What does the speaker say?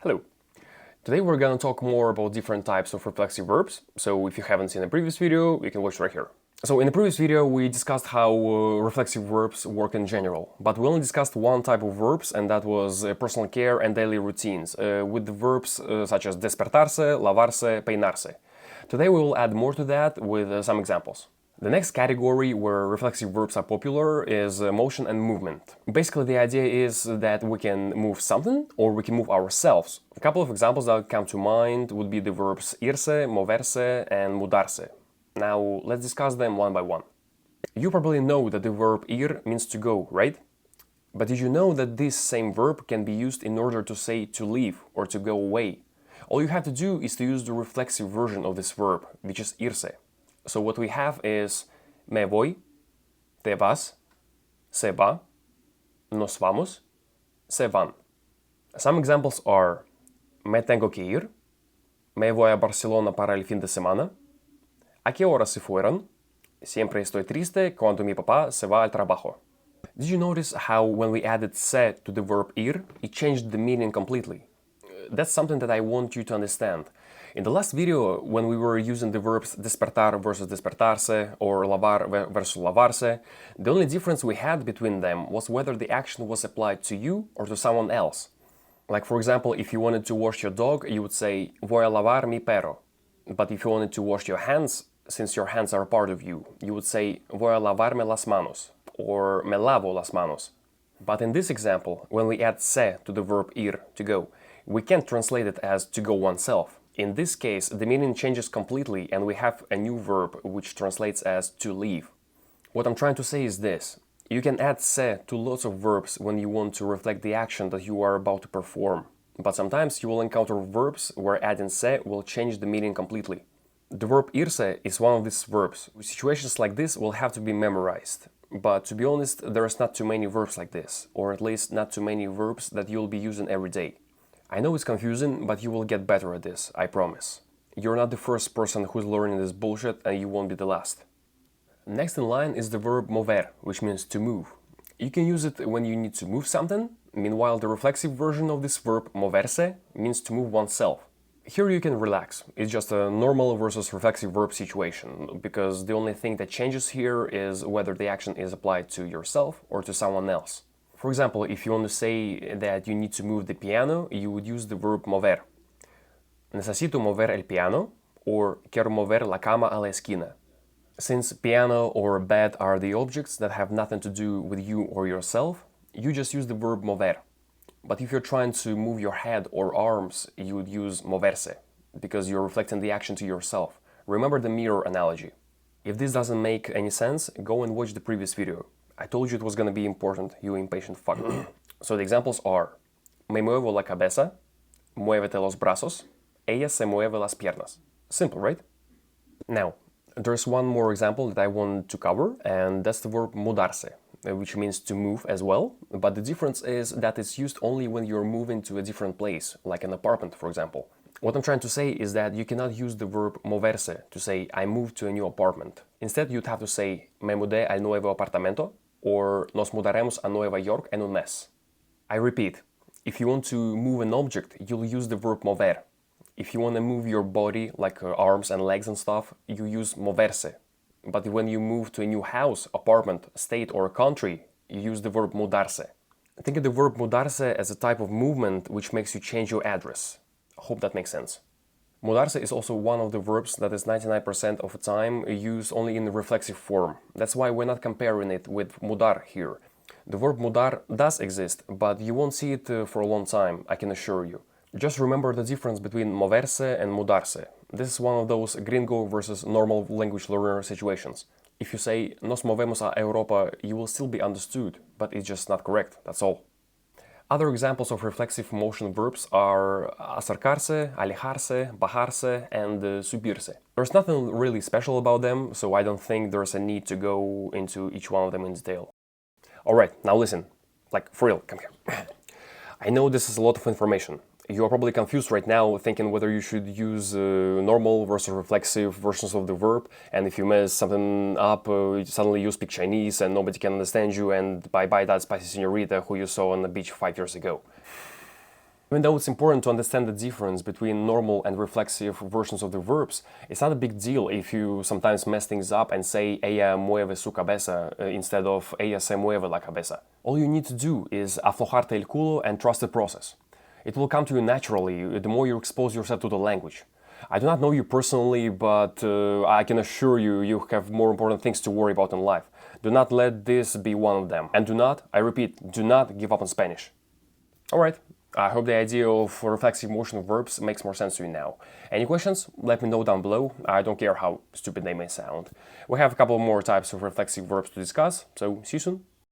Hello. Today we're gonna talk more about different types of reflexive verbs, so if you haven't seen the previous video, you can watch right here. So in the previous video we discussed how reflexive verbs work in general, but we only discussed one type of verbs, and that was personal care and daily routines, with the verbs such as despertarse, lavarse, peinarse. Today we will add more to that with some examples. The next category where reflexive verbs are popular is motion and movement. Basically, the idea is that we can move something or we can move ourselves. A couple of examples that come to mind would be the verbs irse, moverse, and mudarse. Now, let's discuss them one by one. You probably know that the verb ir means to go, right? But did you know that this same verb can be used in order to say to leave or to go away? All you have to do is to use the reflexive version of this verb, which is irse. So what we have is me voy, te vas, se va, nos vamos, se van. Some examples are me tengo que ir, me voy a Barcelona para el fin de semana, a qué hora se fueron, siempre estoy triste cuando mi papá se va al trabajo. Did you notice how when we added se to the verb ir, it changed the meaning completely? That's something that I want you to understand. In the last video, when we were using the verbs despertar versus despertarse or lavar versus lavarse, the only difference we had between them was whether the action was applied to you or to someone else. Like, for example, if you wanted to wash your dog, you would say voy a lavar mi perro. But if you wanted to wash your hands, since your hands are a part of you, you would say voy a lavarme las manos or me lavo las manos. But in this example, when we add se to the verb ir, to go, we can't translate it as to go oneself. In this case, the meaning changes completely and we have a new verb which translates as to leave. What I'm trying to say is this. You can add se to lots of verbs when you want to reflect the action that you are about to perform. But sometimes you will encounter verbs where adding se will change the meaning completely. The verb irse is one of these verbs. Situations like this will have to be memorized. But to be honest, there's not too many verbs like this, or at least not too many verbs that you'll be using every day. I know it's confusing, but you will get better at this, I promise. You're not the first person who's learning this bullshit, and you won't be the last. Next in line is the verb mover, which means to move. You can use it when you need to move something. Meanwhile, the reflexive version of this verb, moverse, means to move oneself. Here you can relax. It's just a normal versus reflexive verb situation, because the only thing that changes here is whether the action is applied to yourself or to someone else. For example, if you want to say that you need to move the piano, you would use the verb mover. Necesito mover el piano, or quiero mover la cama a la esquina. Since piano or bed are the objects that have nothing to do with you or yourself, you just use the verb mover. But if you're trying to move your head or arms, you would use moverse, because you're reflecting the action to yourself. Remember the mirror analogy. If this doesn't make any sense, go and watch the previous video. I told you it was gonna be important, you impatient fuck. So the examples are: me muevo la cabeza, muévete los brazos, ella se mueve las piernas. Simple, right? Now, there's one more example that I want to cover, and that's the verb mudarse, which means to move as well, but the difference is that it's used only when you're moving to a different place, like an apartment, for example. What I'm trying to say is that you cannot use the verb moverse to say I moved to a new apartment. Instead, you'd have to say me mudé al nuevo apartamento, or nos mudaremos a Nueva York en un mes. I repeat, if you want to move an object, you'll use the verb mover. If you want to move your body, like arms and legs and stuff, you use moverse. But when you move to a new house, apartment, state or country, you use the verb mudarse. Think of the verb mudarse as a type of movement which makes you change your address. I hope that makes sense. Mudarse is also one of the verbs that is 99% of the time used only in the reflexive form. That's why we're not comparing it with mudar here. The verb mudar does exist, but you won't see it for a long time, I can assure you. Just remember the difference between moverse and mudarse. This is one of those gringo versus normal language learner situations. If you say nos movemos a Europa, you will still be understood, but it's just not correct, that's all. Other examples of reflexive motion verbs are acercarse, alejarse, bajarse, and subirse. There's nothing really special about them, so I don't think there's a need to go into each one of them in detail. Alright, now listen. Like, for real, come here. I know this is a lot of information. You're probably confused right now, thinking whether you should use normal versus reflexive versions of the verb, and if you mess something up, suddenly you speak Chinese and nobody can understand you, and bye-bye that spicy señorita who you saw on the beach 5 years ago. Even though it's important to understand the difference between normal and reflexive versions of the verbs, it's not a big deal if you sometimes mess things up and say ella mueve su cabeza instead of ella se mueve la cabeza. All you need to do is aflojarte el culo and trust the process. It will come to you naturally the more you expose yourself to the language. I do not know you personally, but I can assure you, you have more important things to worry about in life. Do not let this be one of them. And do not, I repeat, do not give up on Spanish. Alright, I hope the idea of reflexive motion verbs makes more sense to you now. Any questions? Let me know down below. I don't care how stupid they may sound. We have a couple more types of reflexive verbs to discuss, so see you soon.